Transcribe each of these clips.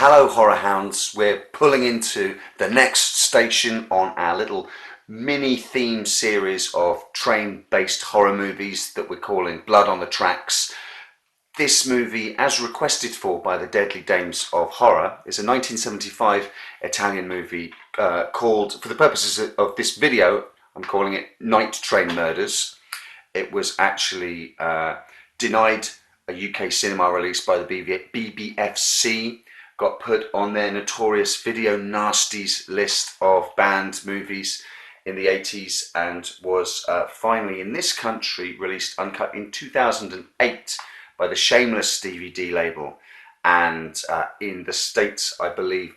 Hello horror hounds, we're pulling into the next station on our little mini theme series of train based horror movies that we're calling Blood on the Tracks. This movie, as requested for by the Deadly Dames of Horror, is a 1975 Italian movie called, for the purposes of this video, I'm calling it Night Train Murders. It was actually denied a UK cinema release by the BBFC, got put on their notorious video nasties list of banned movies in the 80s, and was finally in this country released uncut in 2008 by the Shameless DVD label, and in the States I believe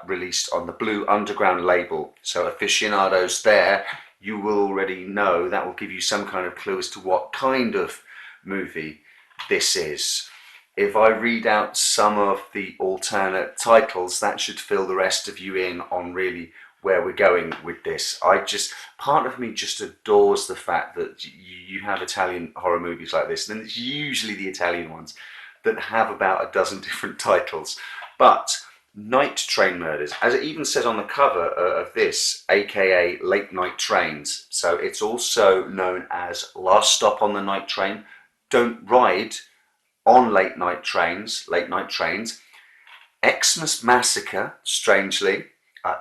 released on the Blue Underground label. So aficionados there, you will already know, that will give you some kind of clue as to what kind of movie this is. If I read out some of the alternate titles, that should fill the rest of you in on really where we're going with this. Part of me just adores the fact that you have Italian horror movies like this, and it's usually the Italian ones that have about a dozen different titles. But Night Train Murders, as it even says on the cover of this, aka Late Night Trains, so it's also known as Last Stop on the Night Train, Don't Ride on Late Night Trains, Xmas Massacre, strangely,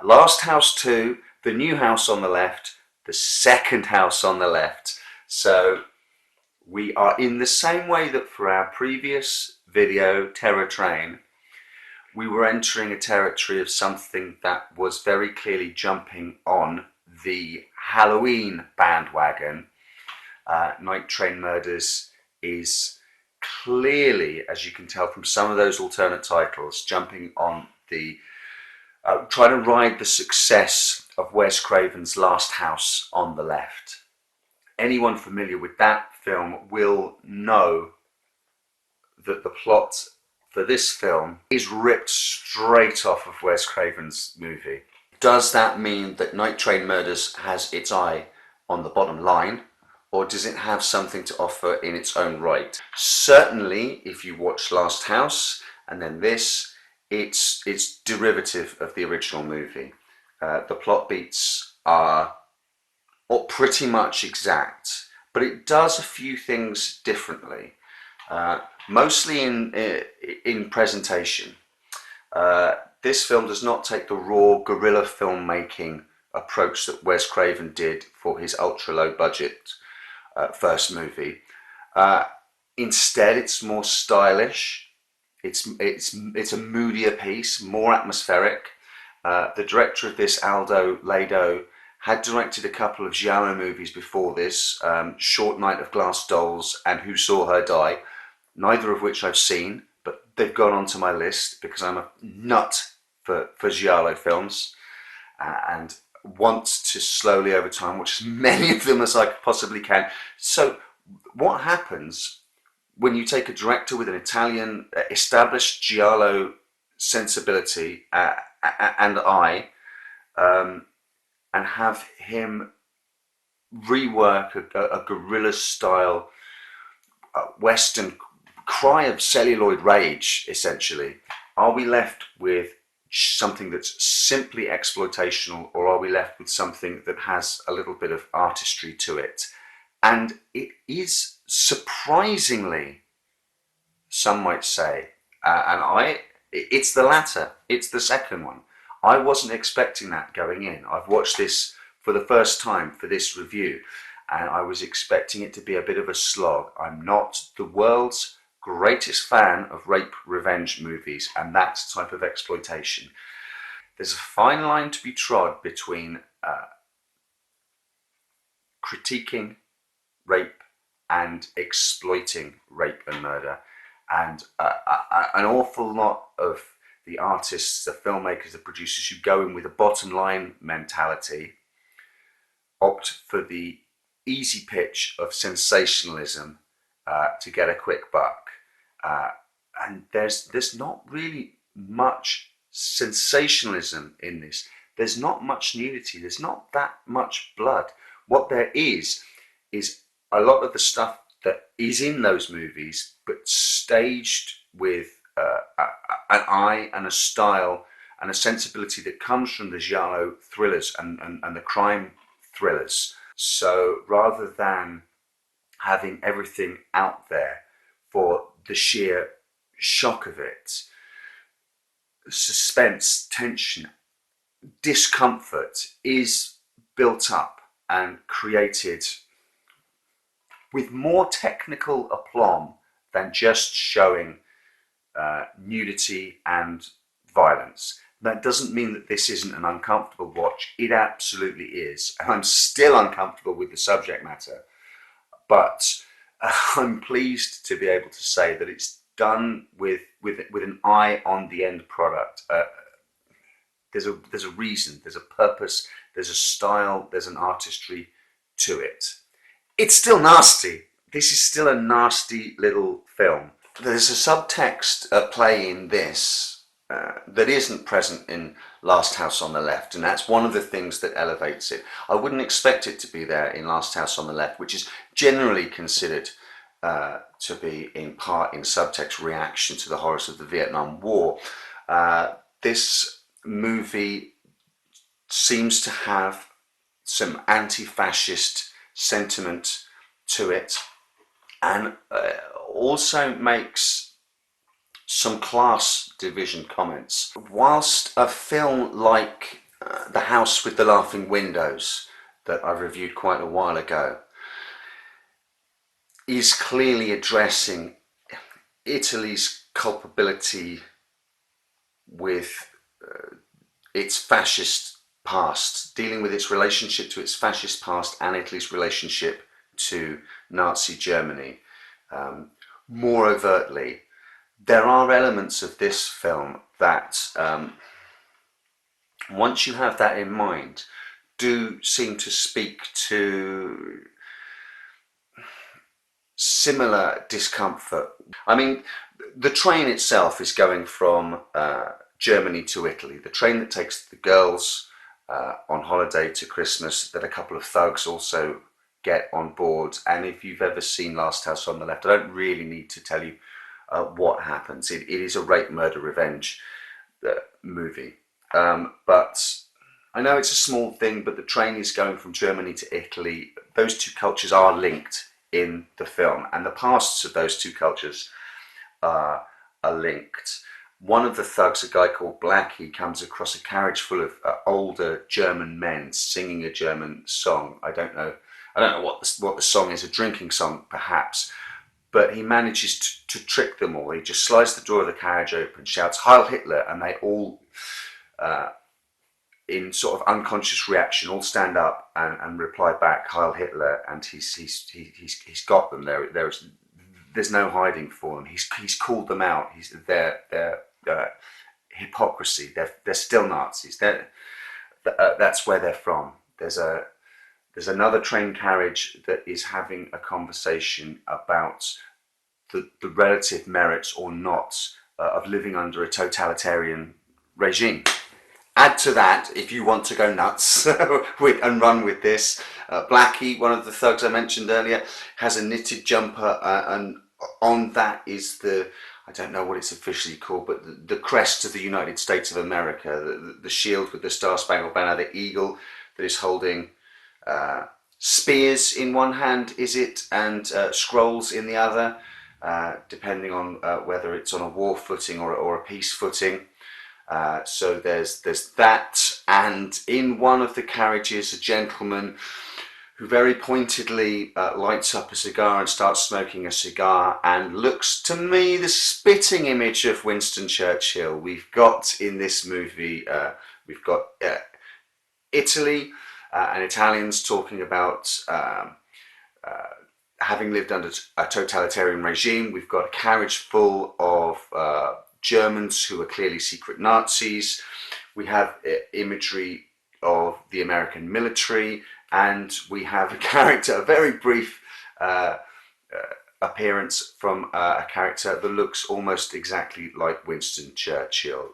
Last House 2, The New House on the Left, The Second House on the Left. So we are in the same way that for our previous video, Terror Train, we were entering a territory of something that was very clearly jumping on the Halloween bandwagon. Night Train Murders is clearly, as you can tell from some of those alternate titles, jumping on the trying to ride the success of Wes Craven's Last House on the Left. Anyone familiar with that film will know that the plot for this film is ripped straight off of Wes Craven's movie. Does that mean that Night Train Murders has its eye on the bottom line, or does it have something to offer in its own right? Certainly, if you watch Last House and then this, it's derivative of the original movie. The plot beats are pretty much exact, but it does a few things differently, mostly in presentation. This film does not take the raw guerrilla filmmaking approach that Wes Craven did for his ultra low budget first movie. Instead, it's more stylish. It's a moodier piece, more atmospheric. The director of this, Aldo Lado, had directed a couple of giallo movies before this, Short Night of Glass Dolls and Who Saw Her Die, neither of which I've seen, but they've gone onto my list because I'm a nut for giallo films, and want to slowly over time watch as many of them as I possibly can. So what happens when you take a director with an Italian established giallo sensibility and eye, and have him rework a guerrilla style Western cry of celluloid rage, essentially? Are we left with something that's simply exploitational, or are we left with something that has a little bit of artistry to it? And it is surprisingly, some might say, it's the latter, it's the second one. I wasn't expecting that going in. I've watched this for the first time for this review, and I was expecting it to be a bit of a slog. I'm not the world's greatest fan of rape revenge movies and that type of exploitation. There's a fine line to be trod between critiquing rape and exploiting rape and murder, and an awful lot of the artists, the filmmakers, the producers who go in with a bottom line mentality opt for the easy pitch of sensationalism to get a quick buck. And there's not really much sensationalism in this. There's not much nudity. There's not that much blood. What there is a lot of the stuff that is in those movies, but staged with an eye and a style and a sensibility that comes from the giallo thrillers and the crime thrillers. So rather than having everything out there for the sheer shock of it, suspense, tension, discomfort is built up and created with more technical aplomb than just showing nudity and violence. That doesn't mean that this isn't an uncomfortable watch. It absolutely is. And I'm still uncomfortable with the subject matter. But I'm pleased to be able to say that it's done with an eye on the end product. There's a reason, there's a purpose, there's a style, there's an artistry to it. It's still nasty. This is still a nasty little film. There's a subtext at play in this that isn't present in Last House on the Left, and that's one of the things that elevates it. I wouldn't expect it to be there in Last House on the Left, which is generally considered to be in part in subtext reaction to the horrors of the Vietnam War. This movie seems to have some anti-fascist sentiment to it, and also makes some class division comments. Whilst a film like The House with the Laughing Windows, that I reviewed quite a while ago, is clearly addressing Italy's culpability with its fascist past, dealing with its relationship to its fascist past and Italy's relationship to Nazi Germany more overtly. There are elements of this film that, once you have that in mind, do seem to speak to similar discomfort. I mean, the train itself is going from Germany to Italy. The train that takes the girls on holiday to Christmas, that a couple of thugs also get on board. And if you've ever seen Last House on the Left, I don't really need to tell you what happens. It is a rape, murder, revenge movie. But I know it's a small thing, but the train is going from Germany to Italy. Those two cultures are linked in the film, and the pasts of those two cultures are linked. One of the thugs, a guy called Blackie, comes across a carriage full of older German men singing a German song. I don't know what the song is, a drinking song perhaps, but he manages to trick them all. He just slides the door of the carriage open, shouts "Heil Hitler," and they all, in sort of unconscious reaction, all stand up and reply back "Heil Hitler," and he's got them. There's no hiding for them. He's called them out. Their hypocrisy. They're still Nazis. That's where they're from. There's another train carriage that is having a conversation about the relative merits or not of living under a totalitarian regime. Add to that, if you want to go nuts and run with this, Blackie, one of the thugs I mentioned earlier, has a knitted jumper, and on that is I don't know what it's officially called, but the crest of the United States of America, the shield with the Star-Spangled Banner, the eagle that is holding spears in one hand, is it, and scrolls in the other, depending on whether it's on a war footing or a peace footing. So there's that, and in one of the carriages, a gentleman who very pointedly lights up a cigar and starts smoking a cigar, and looks to me the spitting image of Winston Churchill. We've got in this movie, we've got Italy and Italians talking about having lived under a totalitarian regime. We've got a carriage full of Germans who are clearly secret Nazis. We have imagery of the American military, and we have a very brief appearance from a character that looks almost exactly like Winston Churchill.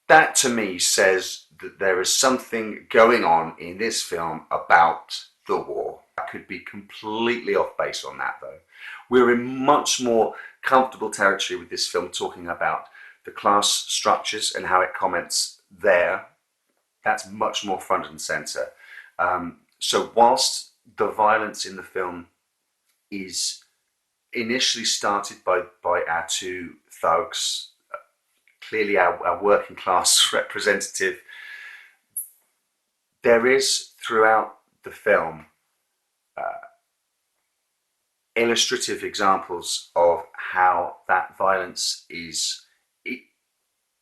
That to me says that there is something going on in this film about the war. could be completely off base on that though. We're in much more comfortable territory with this film, talking about the class structures and how it comments there. That's much more front and centre. So whilst the violence in the film is initially started by our two thugs, clearly our working class representative, there is throughout the film illustrative examples of how that violence is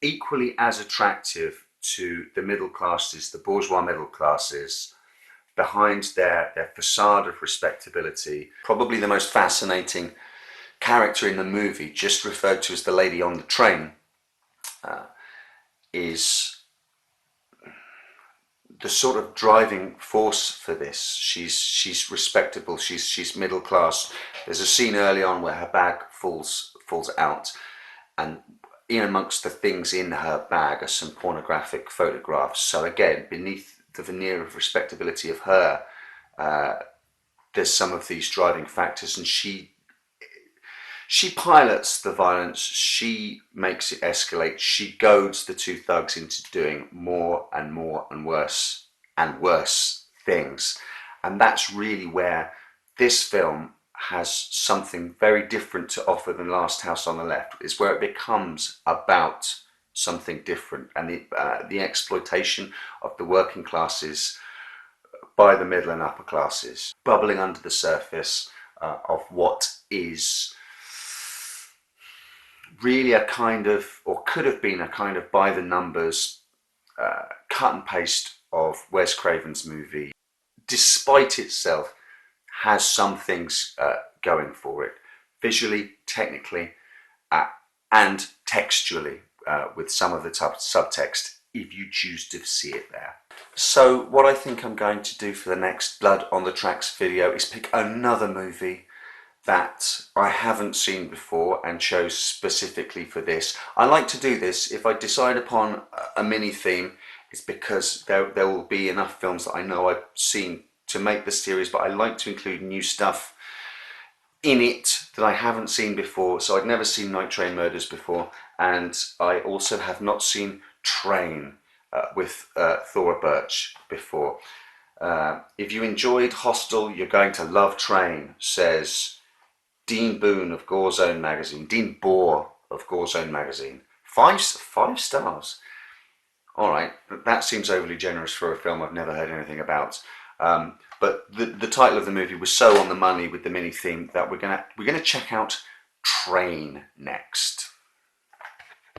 equally as attractive to the middle classes, the bourgeois middle classes, behind their facade of respectability. Probably the most fascinating character in the movie, just referred to as the lady on the train, is the sort of driving force for this. She's respectable, she's middle class. There's a scene early on where her bag falls out, and in amongst the things in her bag are some pornographic photographs. So again, beneath the veneer of respectability of her, there's some of these driving factors, and she pilots the violence, she makes it escalate, she goads the two thugs into doing more and more and worse things. And that's really where this film has something very different to offer than Last House on the Left, is where it becomes about something different, and the exploitation of the working classes by the middle and upper classes, bubbling under the surface of what is really a kind of, or could have been a kind of by the numbers cut and paste of Wes Craven's movie. Despite itself, has some things going for it, visually, technically, and textually, with some of the subtext, if you choose to see it there. So what I think I'm going to do for the next Blood on the Tracks video is pick another movie that I haven't seen before and chose specifically for this. I like to do this, if I decide upon a mini theme, it's because there will be enough films that I know I've seen to make the series, but I like to include new stuff in it that I haven't seen before. So I'd never seen Night Train Murders before, and I also have not seen Train with Thora Birch before. If you enjoyed Hostel, you're going to love Train, says Dean Boone of Gore Zone magazine. Dean Bohr of Gore Zone magazine. Five stars. All right, that seems overly generous for a film I've never heard anything about. But the title of the movie was so on the money with the mini theme that we're gonna check out Train next.